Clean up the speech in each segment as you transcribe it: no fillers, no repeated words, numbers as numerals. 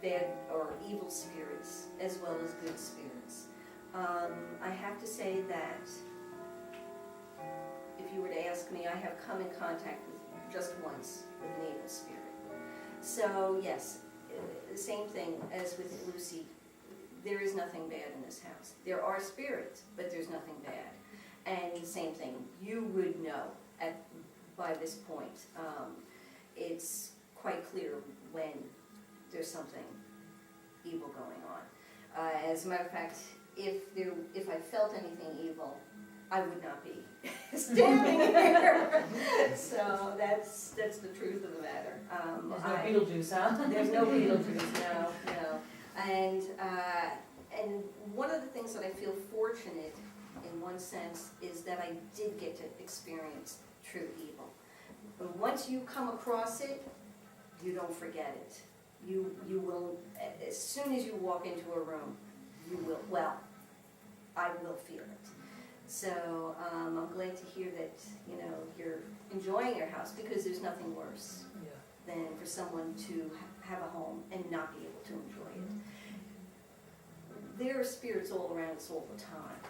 bad or evil spirits as well as good spirits. I have to say that if you were to ask me, I have come in contact with just once with an evil spirit. So yes, the same thing as with Lucy. There is nothing bad in this house. There are spirits, but there's nothing bad. And the same thing, you would know by this point. It's quite clear when there's something evil going on. As a matter of fact, if I felt anything evil, I would not be standing here. So that's the truth of the matter. There's no Beetlejuice, huh? There's no Beetlejuice, no. And one of the things that I feel fortunate in one sense is that I did get to experience true evil. But once you come across it, you don't forget it. You will, as soon as you walk into a room, you will, well, I will feel it. So I'm glad to hear that, you're enjoying your house, because there's nothing worse than for someone to have a home and not be able to enjoy it. There are spirits all around us all the time.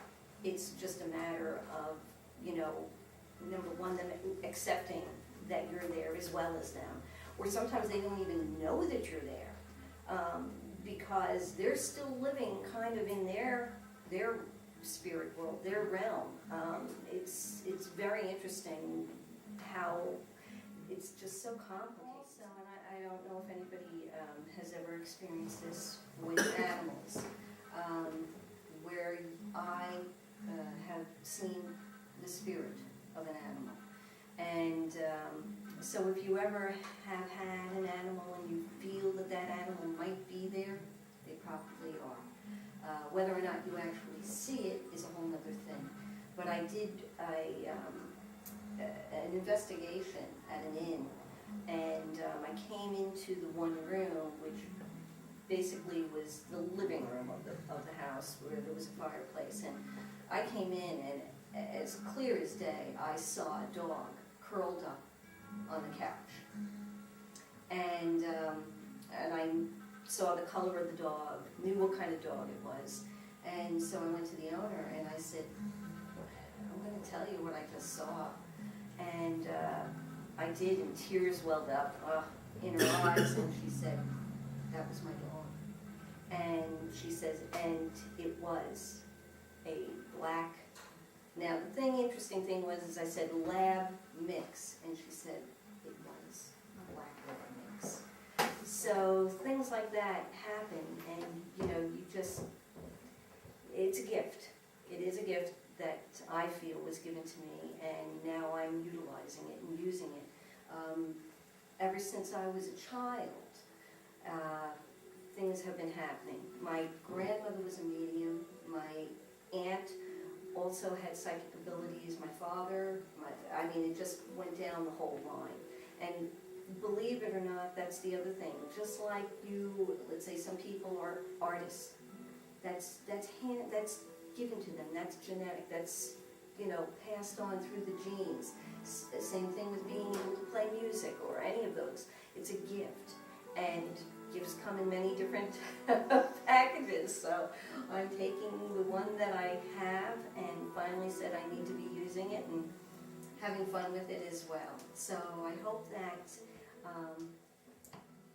It's just a matter of, number one, them accepting that you're there as well as them. Or sometimes they don't even know that you're there, because they're still living kind of in their spirit world, their realm. It's very interesting how it's just so complicated. So, and I don't know if anybody has ever experienced this with animals, where I have seen the spirit of an animal. And so if you ever have had an animal and you feel that that animal might be there, they probably are. Whether or not you actually see it is a whole other thing. But I did an investigation at an inn, and I came into the one room, which basically was the living room of the house, where there was a fireplace. And I came in, and as clear as day, I saw a dog curled up on the couch. And I saw the color of the dog, knew what kind of dog it was. And so I went to the owner and I said, I'm going to tell you what I just saw. And I did, and tears welled up in her eyes, and she said, that was my dog. And she says, and it was a black. Now the interesting thing was, I said lab mix, and she said it was a black lab mix. So things like that happen, and it's a gift. It is a gift that I feel was given to me, and now I'm utilizing it and using it. Ever since I was a child, things have been happening. My grandmother was a medium. My aunt also had psychic abilities. My father, it just went down the whole line. And believe it or not, that's the other thing. Just like you, let's say some people are artists. That's given to them. That's genetic. That's passed on through the genes. Same thing with being able to play music or any of those. It's a gift, and gifts come in many different packages. So I'm taking the one that I have, and finally said I need to be using it and having fun with it as well. So I hope that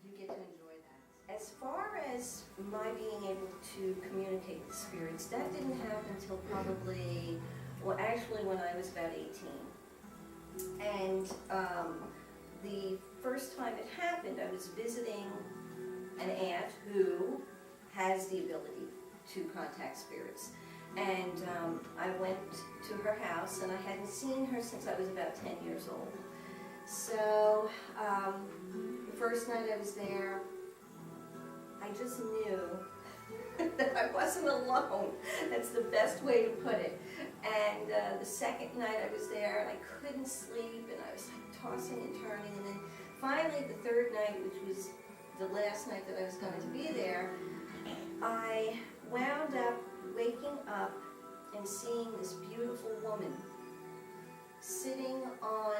you get to enjoy that. As far as my being able to communicate with spirits, that didn't happen until probably, actually when I was about 18. And the first time it happened, I was visiting an aunt who has the ability to contact spirits. And I went to her house, and I hadn't seen her since I was about 10 years old. So the first night I was there, I just knew that I wasn't alone. That's the best way to put it. And the second night I was there, and I couldn't sleep, and I was like tossing and turning. And then finally the third night, which was the last night that I was going to be there, I wound up waking up and seeing this beautiful woman sitting on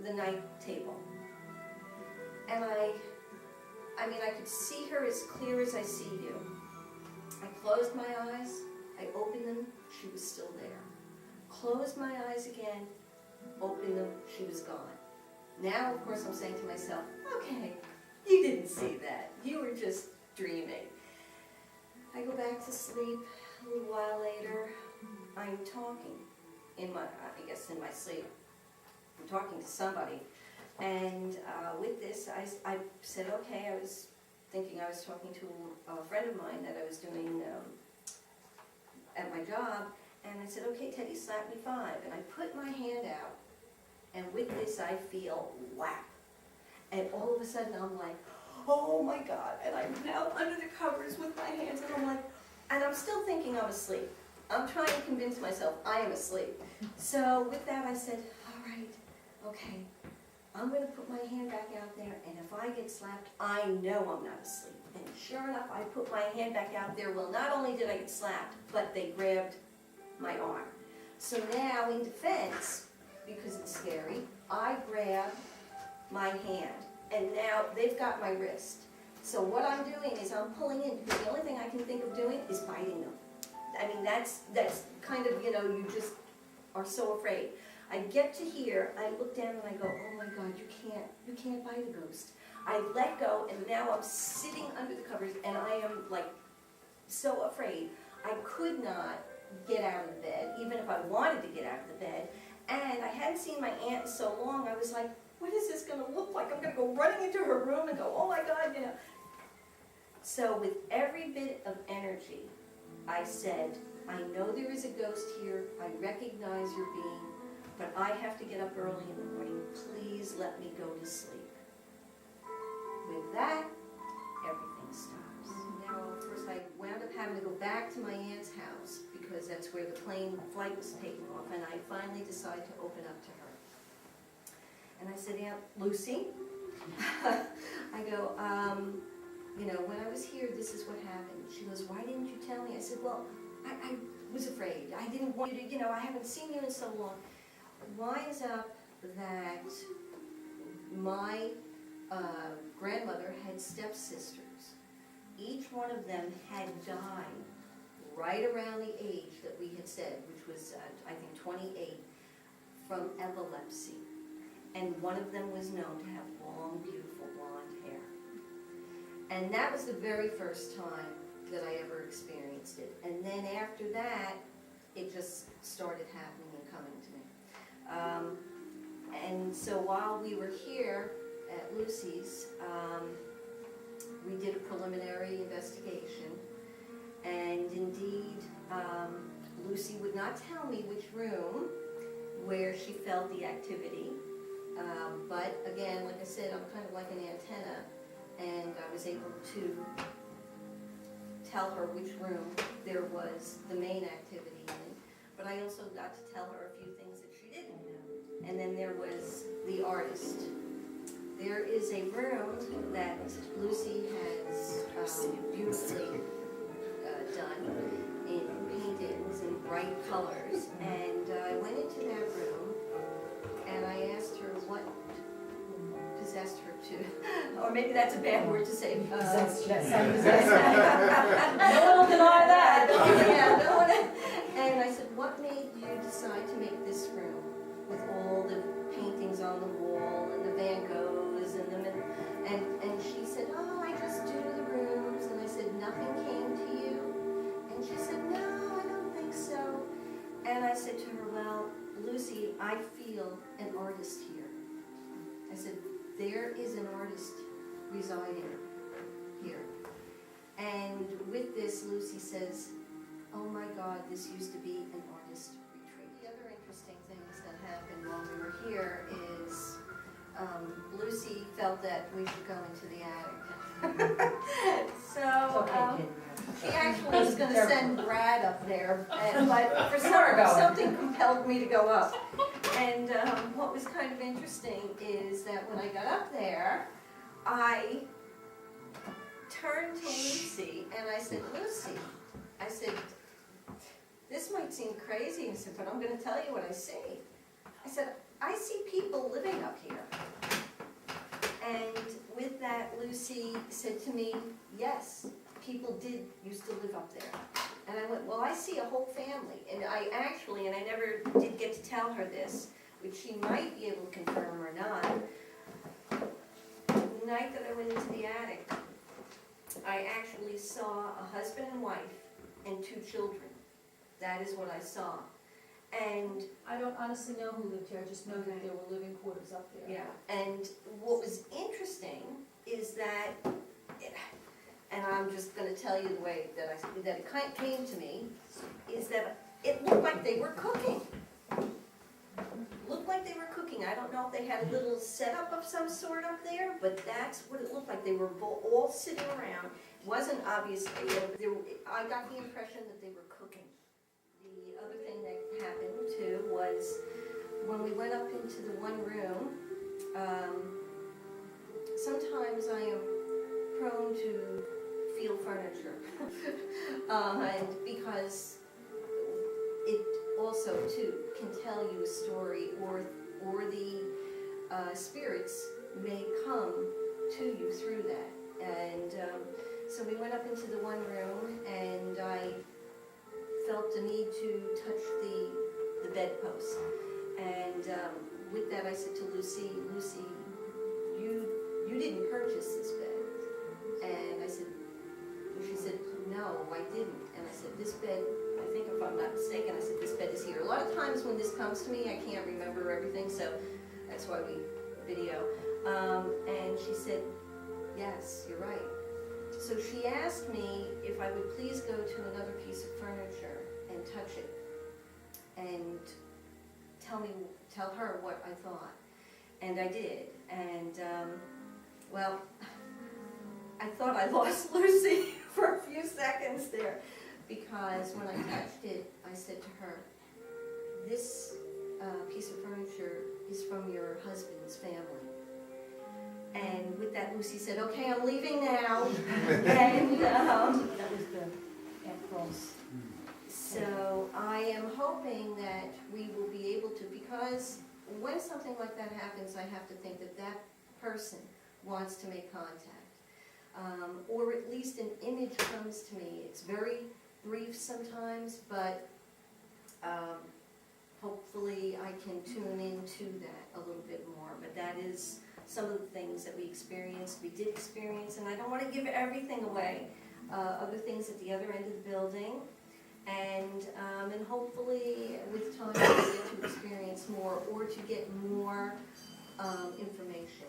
the night table. And I I mean, I could see her as clear as I see you. I closed my eyes, I opened them, she was still there. Closed my eyes again, opened them, she was gone. Now, of course, I'm saying to myself, okay, you didn't see that. You were just dreaming. I go back to sleep. A little while later, I'm talking in my, I guess in my sleep. I'm talking to somebody. And with this, I said, okay, I was thinking I was talking to a friend of mine that I was doing at my job. And I said, okay, Teddy, slap me 5. And I put my hand out. And with this, I feel whap. And all of a sudden, I'm like, oh my God. And I'm now under the covers with my hands. And I'm like, and I'm still thinking I'm asleep. I'm trying to convince myself I am asleep. So with that, I said, all right, okay. I'm going to put my hand back out there. And if I get slapped, I know I'm not asleep. And sure enough, I put my hand back out there. Well, not only did I get slapped, but they grabbed my arm. So now, in defense, because it's scary, I grab my hand, and now they've got my wrist. So what I'm doing is I'm pulling in, because the only thing I can think of doing is biting them. I mean, that's kind of, you just are so afraid. I get to here, I look down and I go, oh my God, you can't bite a ghost. I let go, and now I'm sitting under the covers, and I am like so afraid. I could not get out of the bed, even if I wanted to get out of the bed. And I hadn't seen my aunt in so long, I was like, what is this going to look like? I'm going to go running into her room and go, oh my God, So with every bit of energy, I said, I know there is a ghost here, I recognize your being, but I have to get up early in the morning. Please let me go to sleep. With that, everything stops. Now, of course, I wound up having to go back to my aunt's house because that's where the plane flight was taking off, and I finally decided to open up to her. And I said, Aunt Lucy, I go, when I was here, this is what happened. She goes, why didn't you tell me? I said, well, I was afraid. I didn't want you to, I haven't seen you in so long. Winds up that my grandmother had stepsisters. Each one of them had died right around the age that we had said, which was, I think, 28, from epilepsy. And one of them was known to have long, beautiful blonde hair. And that was the very first time that I ever experienced it. And then after that, it just started happening and coming to me. And so while we were here at Lucy's, we did a preliminary investigation, and indeed, Lucy would not tell me which room where she felt the activity, but again, like I said, I'm kind of like an antenna, and I was able to tell her which room there was the main activity in, but I also got to tell her a few things that she didn't know. And then there was the artist. There is a room that Lucy has beautifully done in paintings in bright colors, and I went into that room and I asked her what possessed her to, or maybe that's a bad word to say. Possessed. No one will deny that. No one. And I said, what made you decide to make this room with all the paintings on the wall and the Van Goghs and she said, oh, I just do the rooms. And I said, nothing came to you? And she said, no, I don't think so. And I said to her, well, Lucy, I feel an artist here. I said, there is an artist residing here. And with this, Lucy says, oh my God, this used to be an artist retreat. The other interesting things that happened while we were here is Lucy felt that we should go into the attic. So she actually was going to send Brad up there, but for something compelled me to go up. And what was kind of interesting is that when I got up there, I turned to Lucy and I said, Lucy, I said, this might seem crazy, I said, but I'm going to tell you what I see. I said, I see people living up here. And with that, Lucy Lucy said to me, yes, people used to live up there. And I went, well, I see a whole family. And I actually, and I never did get to tell her this, which she might be able to confirm or not. The night that I went into the attic, I actually saw a husband and wife and 2 children. That is what I saw. And I don't honestly know who lived here, I just know that there were living quarters up there. yeah, and what was interesting is that, and I'm just gonna tell you the way that it kind of came to me, is that it looked like they were cooking. Looked like they were cooking. I don't know if they had a little setup of some sort up there, but that's what it looked like. They were all sitting around. It wasn't obviously, I got the impression that they were cooking. The other thing that happened too was when we went up into the one room, sometimes I am prone to feel furniture. And because it also too can tell you a story, or the spirits may come to you through that. And so we went up into the one room, and I felt the need to touch the bedpost. And with that I said to Lucy, you didn't purchase this bed. And she said, no, I didn't. And I said, this bed, I think if I'm not mistaken, I said, this bed is here. A lot of times when this comes to me, I can't remember everything, so that's why we video. And she said, yes, you're right. So she asked me if I would please go to another piece of furniture and touch it and tell her what I thought. And I did. And well, I thought I lost Lucy for a few seconds there, because when I touched it, I said to her, this piece of furniture is from your husband's family. And with that, Lucy said, okay, I'm leaving now. And That was the Aunt Cross. so I am hoping that we will be able to, because when something like that happens, I have to think that that person wants to make contact. Or at least an image comes to me. It's very brief sometimes, but hopefully I can tune into that a little bit more. But that is some of the things that we did experience, and I don't want to give everything away. Other things at the other end of the building, and hopefully with time we'll get to experience more or to get more information.